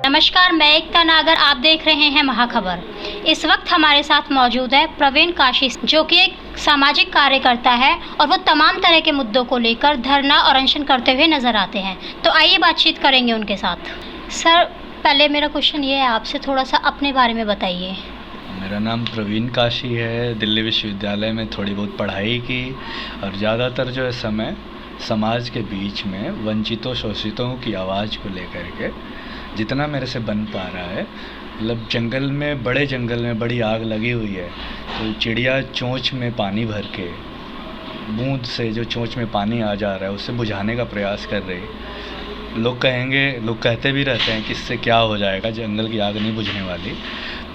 नमस्कार, मैं एकता नागर। आप देख रहे हैं महाखबर। इस वक्त हमारे साथ मौजूद है प्रवीण काशी, जो कि एक सामाजिक कार्यकर्ता है और वो तमाम तरह के मुद्दों को लेकर धरना और अनशन करते हुए नज़र आते हैं। तो आइए बातचीत करेंगे उनके साथ। सर, पहले मेरा क्वेश्चन ये है, आपसे थोड़ा सा अपने बारे में बताइए। मेरा नाम प्रवीण काशी है। दिल्ली विश्वविद्यालय में थोड़ी बहुत पढ़ाई की और ज़्यादातर जो है समय समाज के बीच में वंचितों शोषितों की आवाज़ को लेकर के जितना मेरे से बन पा रहा है, मतलब जंगल में, बड़े जंगल में बड़ी आग लगी हुई है तो चिड़िया चोंच में पानी भर के, बूंद से जो चोंच में पानी आ जा रहा है उसे बुझाने का प्रयास कर रही। लोग कहते भी रहते हैं कि इससे क्या हो जाएगा, जंगल की आग नहीं बुझने वाली।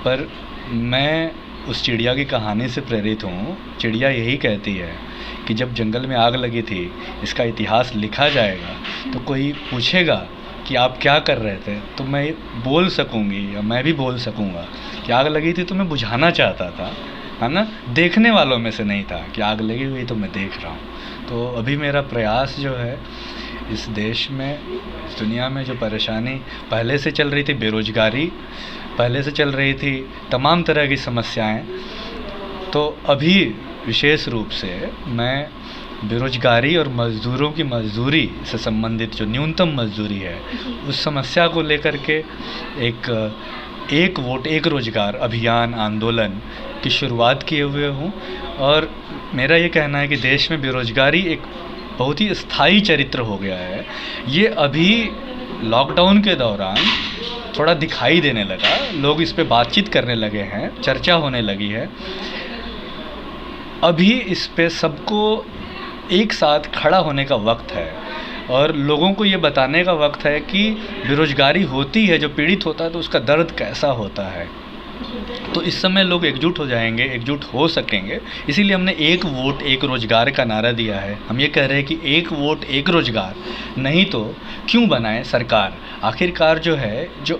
पर मैं उस चिड़िया की कहानी से प्रेरित हूँ। चिड़िया यही कहती है कि जब जंगल में आग लगी थी, इसका इतिहास लिखा जाएगा तो कोई पूछेगा कि आप क्या कर रहे थे, तो मैं बोल सकूँगी या मैं भी बोल सकूँगा कि आग लगी थी तो मैं बुझाना चाहता था, है ना। देखने वालों में से नहीं था कि आग लगी हुई तो मैं देख रहा हूँ। तो अभी मेरा प्रयास जो है, इस देश में, इस दुनिया में जो परेशानी पहले से चल रही थी, बेरोजगारी पहले से चल रही थी, तमाम तरह की समस्याएं, तो अभी विशेष रूप से मैं बेरोजगारी और मज़दूरों की मजदूरी से संबंधित जो न्यूनतम मजदूरी है, उस समस्या को लेकर के एक वोट एक रोज़गार अभियान आंदोलन की शुरुआत किए हुए हूँ। और मेरा ये कहना है कि देश में बेरोजगारी एक बहुत ही स्थायी चरित्र हो गया है। ये अभी लॉकडाउन के दौरान थोड़ा दिखाई देने लगा, लोग इस पे बातचीत करने लगे हैं, चर्चा होने लगी है। अभी इस पे सबको एक साथ खड़ा होने का वक्त है और लोगों को ये बताने का वक्त है कि बेरोजगारी होती है, जो पीड़ित होता है तो उसका दर्द कैसा होता है। तो इस समय लोग एकजुट हो जाएंगे, एकजुट हो सकेंगे। इसीलिए हमने एक वोट एक रोज़गार का नारा दिया है। हम ये कह रहे हैं कि एक वोट एक रोज़गार, नहीं तो क्यों बनाए सरकार। आखिरकार जो है, जो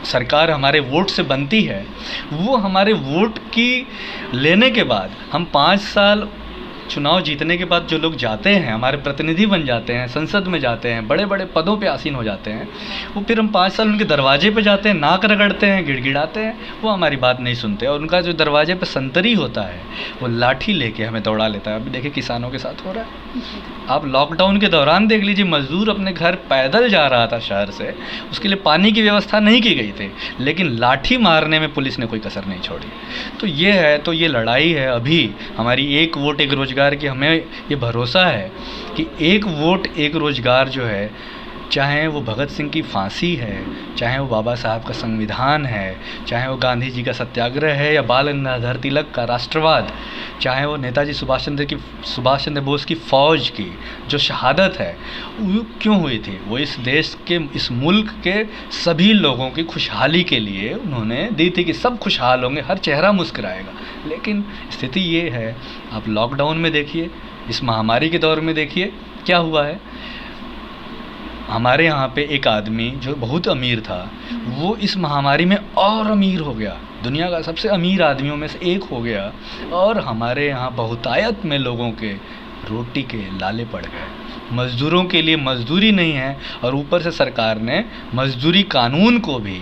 सरकार हमारे वोट से बनती है, वो हमारे वोट की लेने के बाद, हम 5 साल चुनाव जीतने के बाद जो लोग जाते हैं, हमारे प्रतिनिधि बन जाते हैं, संसद में जाते हैं, बड़े बड़े पदों पे आसीन हो जाते हैं, वो फिर हम 5 साल उनके दरवाजे पे जाते हैं, नाक रगड़ते हैं, गिड़गिड़ाते हैं, वो हमारी बात नहीं सुनते। और उनका जो दरवाजे पे संतरी होता है, वो लाठी लेके हमें दौड़ा लेता है। अभी देखिए किसानों के साथ हो रहा है। आप लॉकडाउन के दौरान देख लीजिए, मजदूर अपने घर पैदल जा रहा था शहर से, उसके लिए पानी की व्यवस्था नहीं की गई थी, लेकिन लाठी मारने में पुलिस ने कोई कसर नहीं छोड़ी। तो ये है, तो ये लड़ाई है अभी हमारी एक वोट एक रोज़गार की। हमें ये भरोसा है कि एक वोट एक रोज़गार जो है, चाहे वो भगत सिंह की फांसी है, चाहे वो बाबा साहब का संविधान है, चाहे वो गांधी जी का सत्याग्रह है, या बाल गंगाधर तिलक का राष्ट्रवाद, चाहे वो नेताजी सुभाष चंद्र बोस की फ़ौज की जो शहादत है, वो क्यों हुई थी, वो इस देश के, इस मुल्क के सभी लोगों की खुशहाली के लिए उन्होंने दी थी कि सब खुशहाल होंगे, हर चेहरा मुस्कुराएगा। लेकिन स्थिति ये है, आप लॉकडाउन में देखिए, इस महामारी के दौर में देखिए क्या हुआ है। हमारे यहाँ पे एक आदमी जो बहुत अमीर था, वो इस महामारी में और अमीर हो गया, दुनिया का सबसे अमीर आदमियों में से एक हो गया। और हमारे यहाँ बहुतायत में लोगों के रोटी के लाले पड़ गए। मज़दूरों के लिए मजदूरी नहीं है, और ऊपर से सरकार ने मजदूरी कानून को भी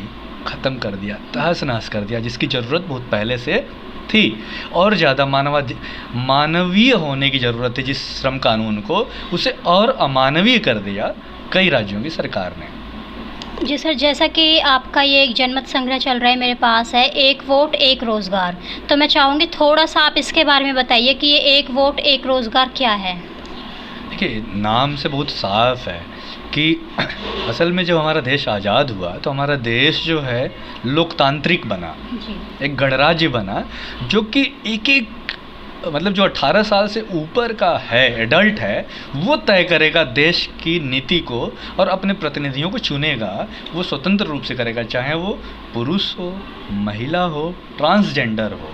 ख़त्म कर दिया, तहस नहस कर दिया, जिसकी ज़रूरत बहुत पहले से थी। और ज़्यादा मानवीय होने की ज़रूरत थी जिस श्रम कानून को, उसे और अमानवीय कर दिया कई राज्यों की सरकार ने। जी सर, जैसा कि आपका ये एक जनमत संग्रह चल रहा है, मेरे पास है एक वोट एक रोज़गार, तो मैं चाहूँगी थोड़ा सा आप इसके बारे में बताइए कि ये एक वोट एक रोज़गार क्या है। देखिए, नाम से बहुत साफ है कि असल में जब हमारा देश आज़ाद हुआ तो हमारा देश जो है लोकतांत्रिक बना, एक गणराज्य बना, जो कि एक मतलब जो 18 साल से ऊपर का है, एडल्ट है, वो तय करेगा देश की नीति को और अपने प्रतिनिधियों को चुनेगा। वो स्वतंत्र रूप से करेगा, चाहे वो पुरुष हो, महिला हो, ट्रांसजेंडर हो,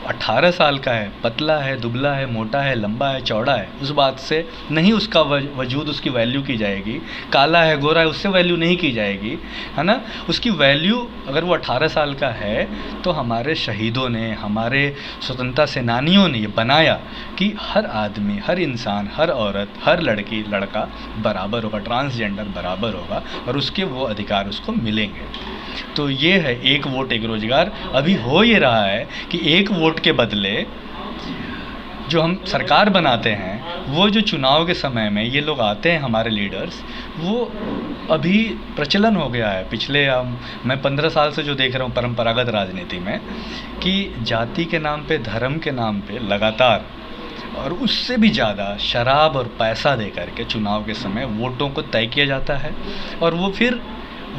18 साल का है, पतला है, दुबला है, मोटा है, लंबा है, चौड़ा है, उस बात से नहीं उसका वजूद, उसकी वैल्यू की जाएगी। काला है, गोरा है, उससे वैल्यू नहीं की जाएगी, है ना। उसकी वैल्यू अगर वो 18 साल का है तो हमारे शहीदों ने, हमारे स्वतंत्रता सेनानियों ने ये बनाया कि हर आदमी, हर इंसान, हर औरत, हर लड़की लड़का बराबर होगा, ट्रांसजेंडर बराबर होगा और उसके वो अधिकार उसको मिलेंगे। तो ये है एक वोट एक रोज़गार। अभी हो ये रहा है कि एक वोट के बदले जो हम सरकार बनाते हैं, वो जो चुनाव के समय में ये लोग आते हैं हमारे लीडर्स, वो अभी प्रचलन हो गया है पिछले मैं 15 साल से जो देख रहा हूँ परंपरागत राजनीति में, कि जाति के नाम पे, धर्म के नाम पे लगातार और उससे भी ज़्यादा शराब और पैसा दे करके चुनाव के समय वोटों को तय किया जाता है। और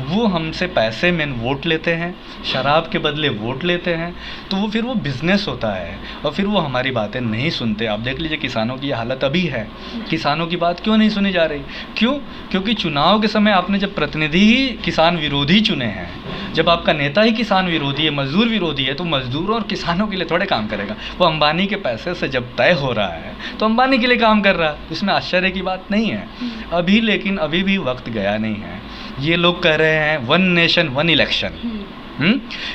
वो हमसे पैसे में वोट लेते हैं, शराब के बदले वोट लेते हैं, तो वो फिर वो बिज़नेस होता है और फिर वो हमारी बातें नहीं सुनते। आप देख लीजिए किसानों की ये हालत अभी है। किसानों की बात क्यों नहीं सुनी जा रही? क्यों? क्योंकि चुनाव के समय आपने जब प्रतिनिधि ही किसान विरोधी चुने हैं, जब आपका नेता ही किसान विरोधी है, मजदूर विरोधी है, तो मजदूरों और किसानों के लिए थोड़े काम करेगा। वो अंबानी के पैसे से जब तय हो रहा है तो अंबानी के लिए काम कर रहा है, इसमें आश्चर्य की बात नहीं है अभी। लेकिन अभी भी वक्त गया नहीं है। ये लोग कह रहे हैं 1 नेशन 1 इलेक्शन।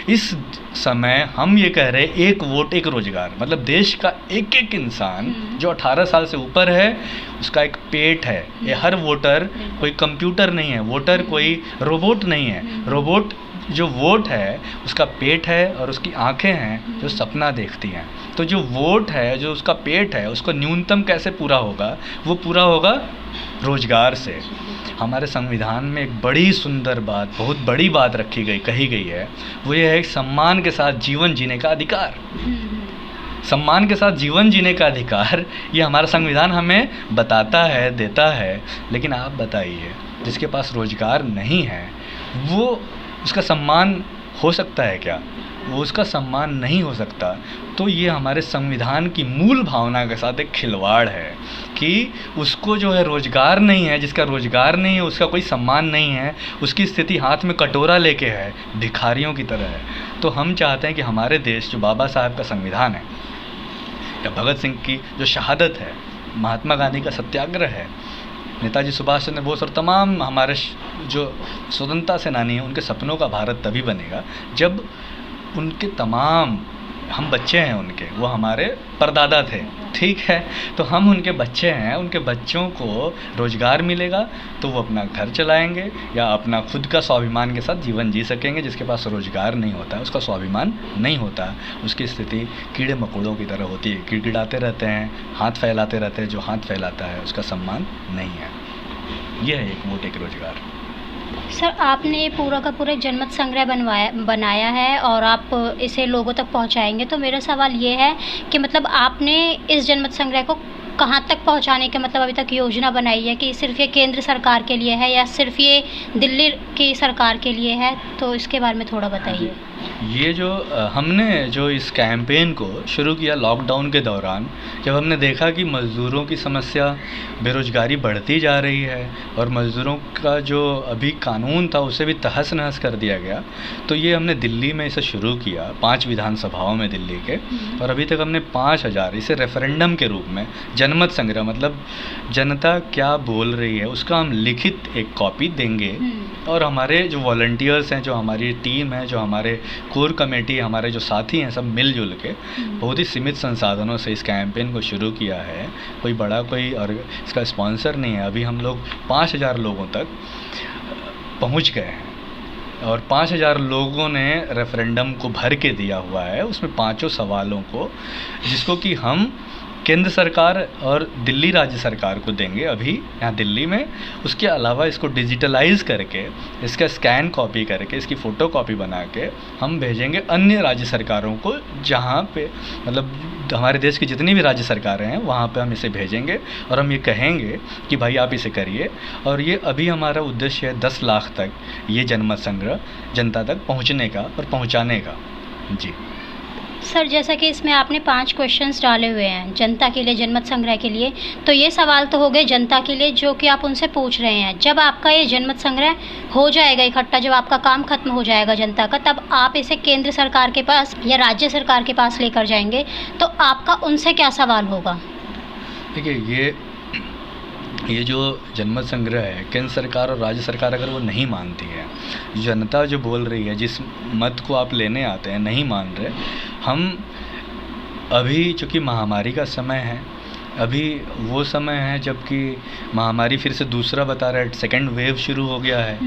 इस समय हम ये कह रहे हैं 1 वोट 1 रोज़गार। मतलब देश का एक एक इंसान जो 18 साल से ऊपर है, उसका एक पेट है। ये हर वोटर कोई कंप्यूटर नहीं है, वोटर कोई रोबोट नहीं है। रोबोट जो वोट है उसका पेट है और उसकी आंखें हैं जो सपना देखती हैं। तो जो वोट है, जो उसका पेट है, उसको न्यूनतम कैसे पूरा होगा? वो पूरा होगा रोज़गार से। हमारे संविधान में एक बड़ी सुंदर बात, बहुत बड़ी बात कही गई है, वो ये है सम्मान के साथ जीवन जीने का अधिकार। सम्मान के साथ जीवन जीने का अधिकार ये हमारा संविधान हमें बताता है, देता है। लेकिन आप बताइए, जिसके पास रोज़गार नहीं है वो उसका सम्मान हो सकता है क्या? वो उसका सम्मान नहीं हो सकता। तो ये हमारे संविधान की मूल भावना के साथ एक खिलवाड़ है कि उसको जो है रोज़गार नहीं है, जिसका रोज़गार नहीं है उसका कोई सम्मान नहीं है, उसकी स्थिति हाथ में कटोरा लेके है, भिखारियों की तरह है। तो हम चाहते हैं कि हमारे देश, जो बाबा साहब का संविधान है, या भगत सिंह की जो शहादत है, महात्मा गांधी का सत्याग्रह है, नेताजी सुभाष चंद्र बोस और तमाम हमारे जो स्वतंत्रता सेनानी हैं, उनके सपनों का भारत तभी बनेगा जब उनके तमाम, हम बच्चे हैं उनके, वो हमारे परदादा थे, ठीक है, तो हम उनके बच्चे हैं, उनके बच्चों को रोज़गार मिलेगा तो वो अपना घर चलाएंगे या अपना खुद का स्वाभिमान के साथ जीवन जी सकेंगे। जिसके पास रोज़गार नहीं होता है, उसका स्वाभिमान नहीं होता, उसकी स्थिति कीड़े मकोड़ों की तरह होती है, गिड़गिड़ाते रहते हैं, हाथ फैलाते रहते हैं। जो हाथ फैलाता है उसका सम्मान नहीं है। यह है 1 वोट 1 रोज़गार। सर, आपने पूरा का पूरा एक जनमत संग्रह बनाया है और आप इसे लोगों तक पहुंचाएंगे। तो मेरा सवाल ये है कि मतलब आपने इस जनमत संग्रह को कहाँ तक पहुंचाने के मतलब अभी तक योजना बनाई है कि सिर्फ ये केंद्र सरकार के लिए है या सिर्फ ये दिल्ली की सरकार के लिए है? तो इसके बारे में थोड़ा बताइए। ये जो हमने जो इस कैंपेन को शुरू किया लॉकडाउन के दौरान, जब हमने देखा कि मज़दूरों की समस्या, बेरोज़गारी बढ़ती जा रही है और मज़दूरों का जो अभी कानून था उसे भी तहस नहस कर दिया गया, तो ये हमने दिल्ली में इसे शुरू किया, 5 विधानसभाओं में दिल्ली के। और अभी तक हमने 5000 इसे रेफरेंडम के रूप में, जनमत संग्रह मतलब जनता क्या बोल रही है उसका हम लिखित एक कॉपी देंगे। और हमारे जो वॉलंटियर्स हैं, जो हमारी टीम है, जो हमारे कोर कमेटी, हमारे जो साथी हैं, सब मिलजुल के बहुत ही सीमित संसाधनों से इस कैंपेन को शुरू किया है। कोई बड़ा कोई और इसका स्पॉन्सर नहीं है। अभी हम लोग 5000 लोगों तक पहुंच गए हैं और 5000 लोगों ने रेफरेंडम को भर के दिया हुआ है। उसमें 5 सवालों को, जिसको कि हम केंद्र सरकार और दिल्ली राज्य सरकार को देंगे अभी यहाँ दिल्ली में। उसके अलावा इसको डिजिटलाइज करके, इसका स्कैन कॉपी करके, इसकी फ़ोटो कॉपी बना के हम भेजेंगे अन्य राज्य सरकारों को, जहाँ पे मतलब हमारे देश की जितनी भी राज्य सरकारें हैं वहाँ पे हम इसे भेजेंगे और हम ये कहेंगे कि भाई आप इसे करिए। और ये अभी हमारा उद्देश्य है 10 लाख तक ये जनमत संग्रह जनता तक पहुँचने का और पहुँचाने का। जी। सर, जैसा कि इसमें आपने 5 क्वेश्चंस डाले हुए हैं जनता के लिए, जनमत संग्रह के लिए, तो ये सवाल तो हो गए जनता के लिए जो कि आप उनसे पूछ रहे हैं। जब आपका ये जनमत संग्रह हो जाएगा इकट्ठा, जब आपका काम खत्म हो जाएगा जनता का, तब आप इसे केंद्र सरकार के पास या राज्य सरकार के पास लेकर जाएंगे, तो आपका उनसे क्या सवाल होगा? देखिए, ये जो जनमत संग्रह है, केंद्र सरकार और राज्य सरकार अगर वो नहीं मानती है, जनता जो बोल रही है, जिस मत को आप लेने आते हैं नहीं मान रहे, हम अभी चूँकि महामारी का समय है, अभी वो समय है जबकि महामारी फिर से दूसरा बता रहा है, सेकंड वेव शुरू हो गया है,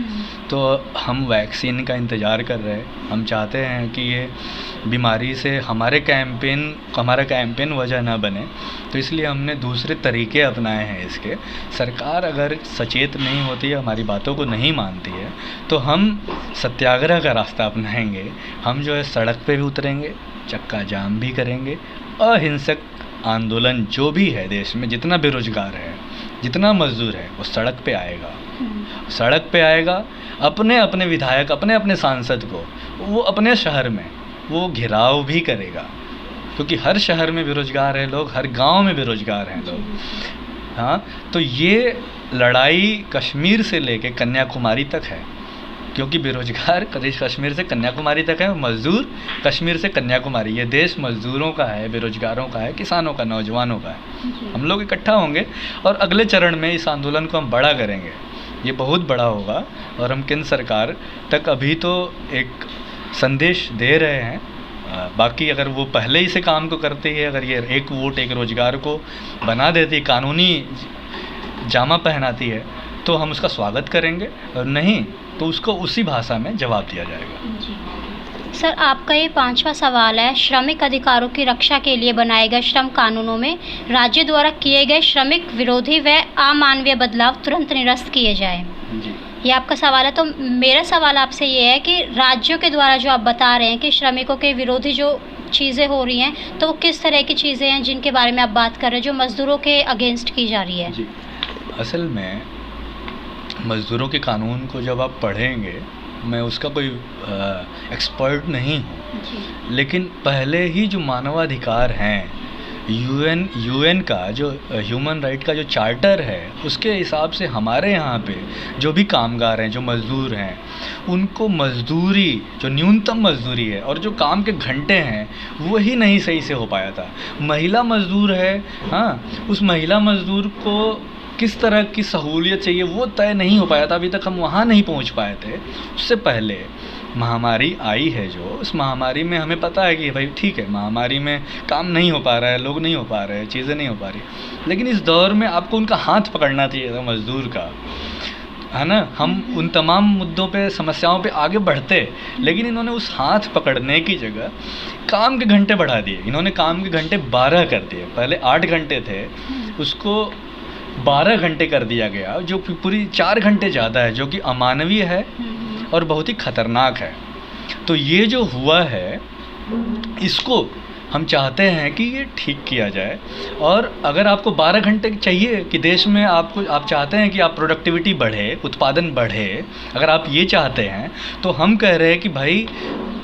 तो हम वैक्सीन का इंतज़ार कर रहे हैं। हम चाहते हैं कि ये बीमारी से हमारा कैंपेन वजह ना बने, तो इसलिए हमने दूसरे तरीके अपनाए हैं इसके। सरकार अगर सचेत नहीं होती है, हमारी बातों को नहीं मानती है, तो हम सत्याग्रह का रास्ता अपनाएंगे। हम जो है सड़क पे भी उतरेंगे, चक्का जाम भी करेंगे, अहिंसक आंदोलन जो भी है देश में, जितना बेरोजगार है, जितना मजदूर है, वो सड़क पे आएगा। अपने अपने विधायक, अपने अपने सांसद को वो अपने शहर में वो घेराव भी करेगा, क्योंकि हर शहर में बेरोजगार है लोग, हर गांव में बेरोजगार हैं लोग। हाँ, तो ये लड़ाई कश्मीर से लेके कन्याकुमारी तक है, क्योंकि बेरोजगार कश्मीर से कन्याकुमारी तक है, मजदूर कश्मीर से कन्याकुमारी। ये देश मजदूरों का है, बेरोजगारों का है, किसानों का, नौजवानों का है। हम लोग इकट्ठा होंगे और अगले चरण में इस आंदोलन को हम बड़ा करेंगे, ये बहुत बड़ा होगा। और हम केंद्र सरकार तक अभी तो एक संदेश दे रहे हैं, बाकी अगर वो पहले ही से काम को करते हैं, अगर ये एक वोट एक रोज़गार को बना देती, कानूनी जामा पहनाती है, तो हम उसका स्वागत करेंगे, और नहीं तो उसको उसी भाषा में जवाब दिया जाएगा। सर, आपका ये 5वां सवाल है, श्रमिक अधिकारों की रक्षा के लिए बनाए गए श्रम कानूनों में राज्य द्वारा किए गए श्रमिक विरोधी व अमानवीय बदलाव तुरंत निरस्त किए जाए। ये आपका सवाल है। तो मेरा सवाल आपसे ये है कि राज्यों के द्वारा जो आप बता रहे हैं कि श्रमिकों के विरोधी जो चीज़ें हो रही हैं, तो वो किस तरह की चीज़ें हैं जिनके बारे में आप बात कर रहे हैं, जो मज़दूरों के अगेंस्ट की जा रही है? जी, असल में मज़दूरों के कानून को जब आप पढ़ेंगे, मैं उसका कोई एक्सपर्ट नहीं हूँ, लेकिन पहले ही जो मानवाधिकार हैं, यूएन का जो ह्यूमन राइट का जो चार्टर है, उसके हिसाब से हमारे यहाँ पे जो भी कामगार हैं, जो मज़दूर हैं, उनको मज़दूरी, जो न्यूनतम मज़दूरी है और जो काम के घंटे हैं, वही नहीं सही से हो पाया था। महिला मज़दूर है, हाँ, उस महिला मज़दूर को किस तरह की सहूलियत चाहिए वो तय नहीं हो पाया था, अभी तक हम वहाँ नहीं पहुँच पाए थे। उससे पहले महामारी आई है, जो उस महामारी में हमें पता है कि भाई ठीक है, महामारी में काम नहीं हो पा रहा है, लोग नहीं हो पा रहे हैं, चीज़ें नहीं हो पा रही, लेकिन इस दौर में आपको उनका हाथ पकड़ना चाहिए था मज़दूर का, है ना। हम उन तमाम मुद्दों पे, समस्याओं पे आगे बढ़ते, लेकिन इन्होंने उस हाथ पकड़ने की जगह काम के घंटे बढ़ा दिए। इन्होंने काम के घंटे 12 कर दिए, पहले 8 घंटे थे, उसको 12 घंटे कर दिया गया, जो पूरी 4 घंटे ज़्यादा है, जो कि अमानवीय है और बहुत ही ख़तरनाक है। तो ये जो हुआ है, इसको हम चाहते हैं कि ये ठीक किया जाए। और अगर आपको 12 घंटे चाहिए कि देश में आप चाहते हैं कि आप प्रोडक्टिविटी बढ़े, उत्पादन बढ़े, अगर आप ये चाहते हैं, तो हम कह रहे हैं कि भाई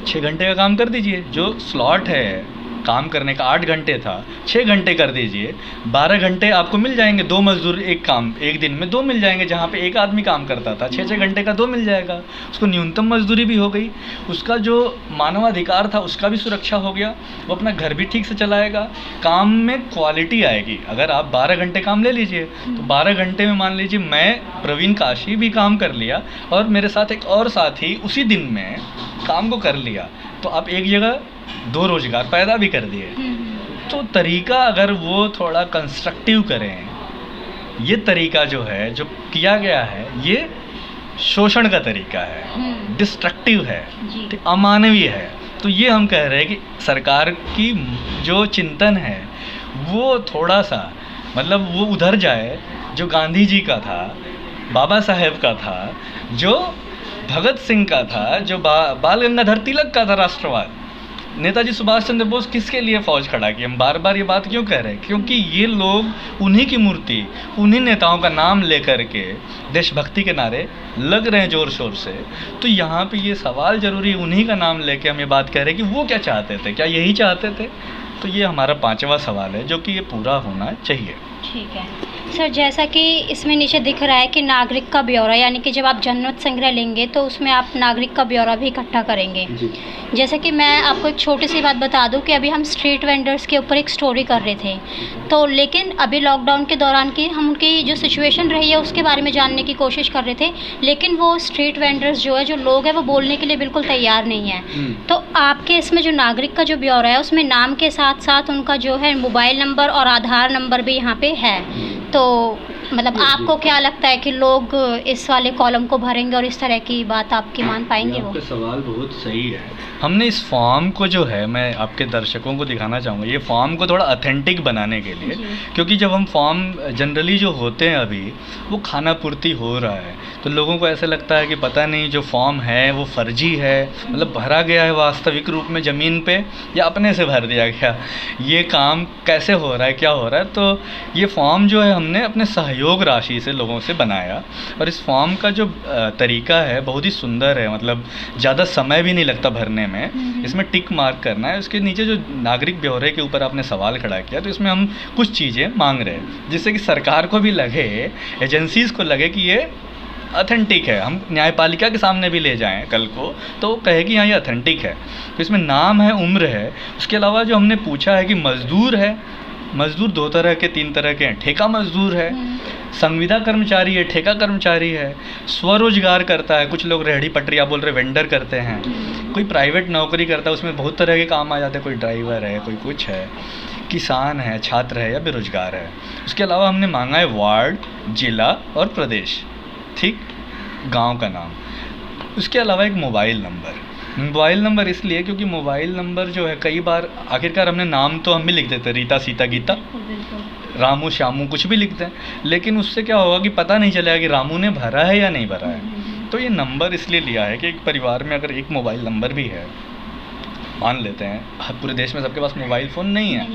6 घंटे का काम कर दीजिए। जो स्लॉट है काम करने का 8 घंटे था, 6 घंटे कर दीजिए, 12 घंटे आपको मिल जाएंगे। 2 मजदूर एक दिन में 2 मिल जाएंगे, जहाँ पे एक आदमी काम करता था 6-6 घंटे का 2 मिल जाएगा। उसको न्यूनतम मजदूरी भी हो गई, उसका जो मानवाधिकार था उसका भी सुरक्षा हो गया, वो अपना घर भी ठीक से चलाएगा, काम में क्वालिटी आएगी। अगर आप 12 घंटे काम ले लीजिए, तो 12 घंटे में मान लीजिए मैं प्रवीण काशी भी काम कर लिया और मेरे साथ एक और साथी उसी दिन में काम को कर लिया, तो आप एक जगह 2 रोजगार पैदा भी कर दिए। तो तरीका अगर वो थोड़ा कंस्ट्रक्टिव करें, ये तरीका जो है, जो किया गया है, ये शोषण का तरीका है, डिस्ट्रक्टिव है, अमानवीय है। तो ये हम कह रहे हैं कि सरकार की जो चिंतन है वो थोड़ा सा मतलब वो उधर जाए, जो गांधी जी का था, बाबा साहेब का था, जो भगत सिंह का था, जो बाल गंगाधर तिलक का था राष्ट्रवाद, नेताजी सुभाष चंद्र बोस किसके लिए फौज खड़ा की? हम बार बार ये बात क्यों कह रहे हैं? क्योंकि ये लोग उन्हीं की मूर्ति, उन्हीं नेताओं का नाम लेकर के देशभक्ति के नारे लग रहे हैं ज़ोर शोर से। तो यहाँ पे ये सवाल ज़रूरी, उन्हीं का नाम लेके हम ये बात कह रहे हैं कि वो क्या चाहते थे, क्या यही चाहते थे? तो ये हमारा 5वां सवाल है जो कि ये पूरा होना चाहिए। ठीक है सर, जैसा कि इसमें नीचे दिख रहा है कि नागरिक का ब्यौरा, यानी कि जब आप जनमत संग्रह लेंगे तो उसमें आप नागरिक का ब्यौरा भी इकट्ठा करेंगे। जैसे कि मैं आपको एक छोटी सी बात बता दूं कि अभी हम स्ट्रीट वेंडर्स के ऊपर एक स्टोरी कर रहे थे, तो लेकिन अभी लॉकडाउन के दौरान की हम उनकी जो सिचुएशन रही है उसके बारे में जानने की कोशिश कर रहे थे, लेकिन वो स्ट्रीट वेंडर्स जो है, जो लोग हैं, वो बोलने के लिए बिल्कुल तैयार नहीं है। तो आपके इसमें जो नागरिक का जो ब्यौरा है उसमें नाम के साथ साथ उनका जो है मोबाइल नंबर और आधार नंबर भी यहाँ पे है। तो मतलब आपको क्या लगता है कि लोग इस वाले कॉलम को भरेंगे और इस तरह की बात आपकी मान पाएंगे? वो आपका सवाल बहुत सही है। हमने इस फॉर्म को जो है, मैं आपके दर्शकों को दिखाना चाहूँगा, ये फॉर्म को थोड़ा ऑथेंटिक बनाने के लिए, क्योंकि जब हम फॉर्म जनरली जो होते हैं अभी वो खाना पूर्ति हो रहा है, तो लोगों को ऐसे लगता है कि पता नहीं जो फॉर्म है वो फर्जी है, मतलब भरा गया है वास्तविक रूप में ज़मीन पे या अपने से भर दिया गया, ये काम कैसे हो रहा है, क्या हो रहा है। तो ये फॉर्म जो है हमने अपने सहयोग राशि से लोगों से बनाया, और इस फॉर्म का जो तरीका है बहुत ही सुंदर है, मतलब ज़्यादा समय भी नहीं लगता भरने में। इसमें टिक मार्क करना है, उसके नीचे जो नागरिक ब्यौरे के ऊपर आपने सवाल खड़ा किया, तो इसमें हम कुछ चीज़ें मांग रहे हैं जिससे कि सरकार को भी लगे, एजेंसीज़ को लगे कि ये ऑथेंटिक है। हम न्यायपालिका के सामने भी ले जाएं कल को तो कहे कि हाँ ये ऑथेंटिक है। तो इसमें नाम है, उम्र है, उसके अलावा जो हमने पूछा है कि मज़दूर है, मज़दूर 2 तरह के 3 तरह के हैं, ठेका मज़दूर है, संविदा कर्मचारी है, ठेका कर्मचारी है, स्वरोजगार करता है, कुछ लोग रेहड़ी पटरी, आप बोल रहे वेंडर करते हैं, कोई प्राइवेट नौकरी करता है, उसमें बहुत तरह के काम आ जाते हैं, कोई ड्राइवर है, कोई कुछ है, किसान है, छात्र है या बेरोजगार है। उसके अलावा हमने मांगा है वार्ड, जिला और प्रदेश, ठीक, गांव का नाम। उसके अलावा एक मोबाइल नंबर। मोबाइल नंबर इसलिए क्योंकि मोबाइल नंबर जो है, कई बार आखिरकार हमने नाम तो हम भी लिख देते, रीता, सीता, गीता, रामू, श्यामू, कुछ भी लिखते हैं, लेकिन उससे क्या होगा कि पता नहीं चलेगा कि रामू ने भरा है या नहीं भरा है। तो ये नंबर इसलिए लिया है कि एक परिवार में अगर एक मोबाइल नंबर भी है, मान लेते हैं पूरे देश में सबके पास मोबाइल फ़ोन नहीं है,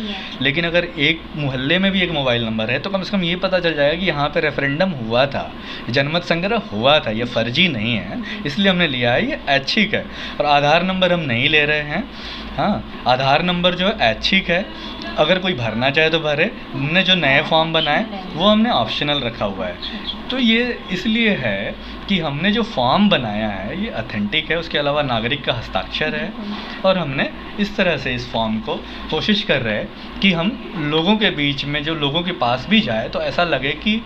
लेकिन अगर एक मोहल्ले में भी एक मोबाइल नंबर है तो कम से कम ये पता चल जाएगा कि यहाँ पे रेफरेंडम हुआ था, जनमत संग्रह हुआ था, ये फर्जी नहीं है, इसलिए हमने लिया है, ये ऐच्छिक है। और आधार नंबर हम नहीं ले रहे हैं। हाँ, आधार नंबर जो है ऐच्छिक है, अगर कोई भरना चाहे तो भरे। हमने जो नए फॉर्म बनाए वो हमने ऑप्शनल रखा हुआ है। तो ये इसलिए है कि हमने जो फॉर्म बनाया है ये ऑथेंटिक है, उसके अलावा नागरिक का हस्ताक्षर है, और हमने इस तरह से इस फॉर्म को कोशिश कर रहे हैं कि हम लोगों के बीच में, जो लोगों के पास भी जाए तो ऐसा लगे कि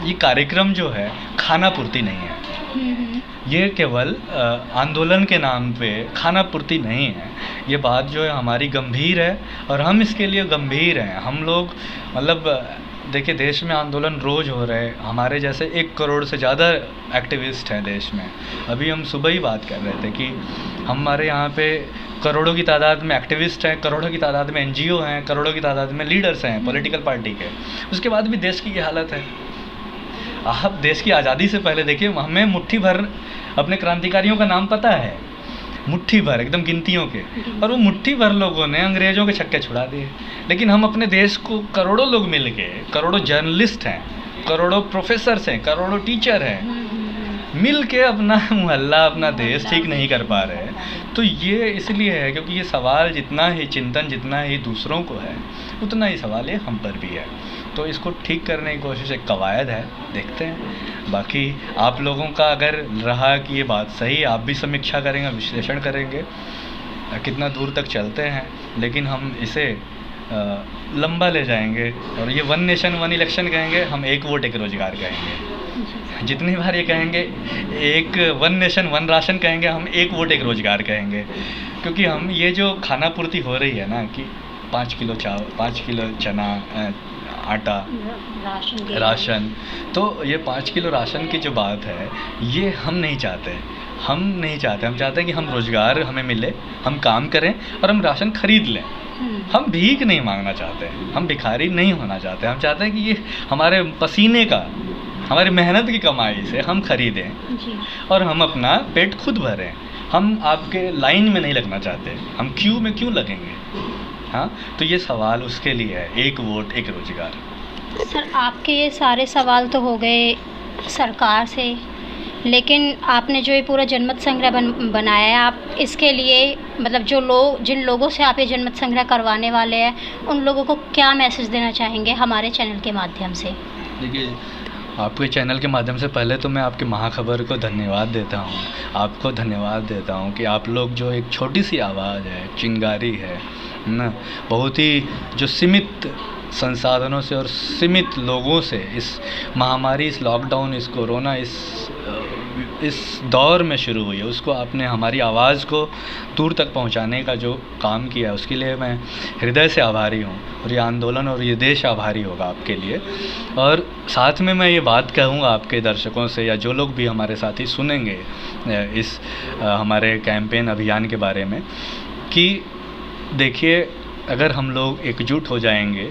ये कार्यक्रम जो है खाना पूर्ति नहीं है, ये केवल आंदोलन के नाम पे खाना पूर्ति नहीं है। ये बात जो है हमारी गंभीर है और हम इसके लिए गंभीर हैं। हम लोग, मतलब देखिए, देश में आंदोलन रोज़ हो रहे हैं, हमारे जैसे 1 करोड़ से ज़्यादा एक्टिविस्ट हैं देश में। अभी हम सुबह ही बात कर रहे थे कि हमारे यहाँ पे करोड़ों की तादाद में एक्टिविस्ट हैं, करोड़ों की तादाद में NGO हैं, करोड़ों की तादाद में लीडर्स हैं पॉलिटिकल पार्टी के। उसके बाद भी देश की ये हालत है। आप देश की आज़ादी से पहले देखिए, हमें मुट्ठी भर अपने क्रांतिकारियों का नाम पता है, मुट्ठी भर, एकदम गिनतियों के, और वो मुट्ठी भर लोगों ने अंग्रेज़ों के छक्के छुड़ा दिए। लेकिन हम अपने देश को करोड़ों लोग मिल के, करोड़ों जर्नलिस्ट हैं, करोड़ों प्रोफेसर्स हैं, करोड़ों टीचर हैं, मिल के अपना मोहल्ला, अपना देश ठीक नहीं कर पा रहे हैं। तो ये इसलिए है क्योंकि ये सवाल जितना ही चिंतन, जितना ही दूसरों को है, उतना ही सवाल ये हम पर भी है। तो इसको ठीक करने की कोशिश एक कवायद है, देखते हैं। बाकी आप लोगों का अगर रहा कि ये बात सही, आप भी समीक्षा करेंगे, विश्लेषण करेंगे कितना दूर तक चलते हैं, लेकिन हम इसे लंबा ले जाएंगे। और ये 1 नेशन 1 इलेक्शन कहेंगे, हम 1 वोट 1 रोज़गार कहेंगे। जितनी बार ये कहेंगे, 1 नेशन 1 राशन कहेंगे, हम 1 वोट 1 रोज़गार कहेंगे। क्योंकि हम ये जो खाना पूर्ति हो रही है ना, कि 5 किलो चावल, 5 किलो चना, आटा, राशन, तो ये 5 किलो राशन की जो बात है, ये हम नहीं चाहते। हम चाहते हैं कि हम रोज़गार हमें मिले, हम काम करें और हम राशन खरीद लें। हम भीख नहीं मांगना चाहते, हम भिखारी नहीं होना चाहते। हम चाहते हैं कि ये हमारे पसीने का, हमारी मेहनत की कमाई से हम खरीदें और हम अपना पेट खुद भरें। हम आपके लाइन में नहीं लगना चाहते, हम क्यू में क्यों लगेंगे? हाँ, तो ये सवाल उसके लिए है, एक वोट एक रोज़गार। सर, आपके ये सारे सवाल तो हो गए सरकार से, लेकिन आपने जो ये पूरा जनमत संग्रह बनाया है, आप इसके लिए मतलब जिन लोगों से आप ये जनमत संग्रह करवाने वाले हैं, उन लोगों को क्या मैसेज देना चाहेंगे हमारे चैनल के माध्यम से? देखिए, आपके चैनल के माध्यम से पहले तो मैं आपके महाखबर को धन्यवाद देता हूँ, आपको धन्यवाद देता हूँ कि आप लोग जो एक छोटी सी आवाज़ है, चिंगारी है ना, बहुत ही जो सीमित संसाधनों से और सीमित लोगों से इस महामारी, इस लॉकडाउन, इस कोरोना, इस दौर में शुरू हुई है, उसको आपने हमारी आवाज़ को दूर तक पहुंचाने का जो काम किया है, उसके लिए मैं हृदय से आभारी हूं। और ये आंदोलन और ये देश आभारी होगा आपके लिए। और साथ में मैं ये बात कहूँगा आपके दर्शकों से, या जो लोग भी हमारे साथी सुनेंगे इस हमारे कैंपेन अभियान के बारे में, कि देखिए, अगर हम लोग एकजुट हो जाएंगे,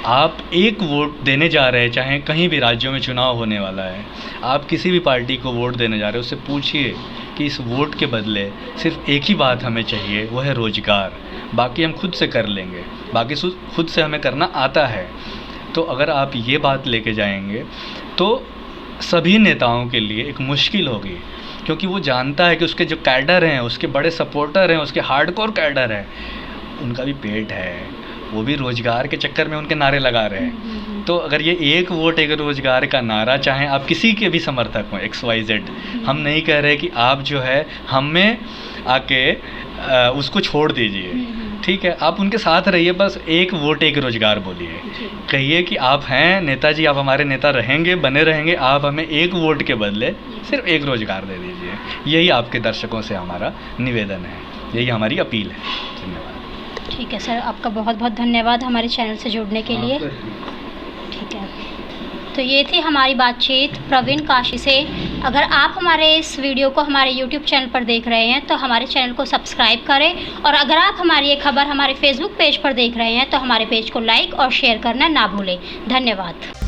आप एक वोट देने जा रहे हैं, चाहे कहीं भी राज्यों में चुनाव होने वाला है, आप किसी भी पार्टी को वोट देने जा रहे हो, उससे पूछिए कि इस वोट के बदले सिर्फ एक ही बात हमें चाहिए, वो है रोज़गार। बाकी हम खुद से कर लेंगे, बाकी खुद से हमें करना आता है। तो अगर आप ये बात लेके जाएंगे तो सभी नेताओं के लिए एक मुश्किल होगी, क्योंकि वो जानता है कि उसके जो कैडर हैं, उसके बड़े सपोर्टर हैं, उसके हार्डकोर कैडर हैं, उनका भी पेट है, वो भी रोज़गार के चक्कर में उनके नारे लगा रहे हैं। तो अगर ये एक वोट एक रोज़गार का नारा, चाहे आप किसी के भी समर्थक हों, XYZ, हम नहीं कह रहे कि आप जो है हमें आके उसको छोड़ दीजिए, ठीक है, आप उनके साथ रहिए, बस एक वोट एक रोज़गार बोलिए, कहिए कि आप हैं नेताजी, आप हमारे नेता रहेंगे, बने रहेंगे, आप हमें एक वोट के बदले सिर्फ एक रोज़गार दे दीजिए। यही आपके दर्शकों से हमारा निवेदन है, यही हमारी अपील है। धन्यवाद। ठीक है सर, आपका बहुत बहुत धन्यवाद हमारे चैनल से जुड़ने के लिए। ठीक है, तो ये थी हमारी बातचीत प्रवीण काशी से। अगर आप हमारे इस वीडियो को हमारे YouTube चैनल पर देख रहे हैं तो हमारे चैनल को सब्सक्राइब करें, और अगर आप हमारी ये खबर हमारे Facebook पेज पर देख रहे हैं तो हमारे पेज को लाइक और शेयर करना ना भूलें। धन्यवाद।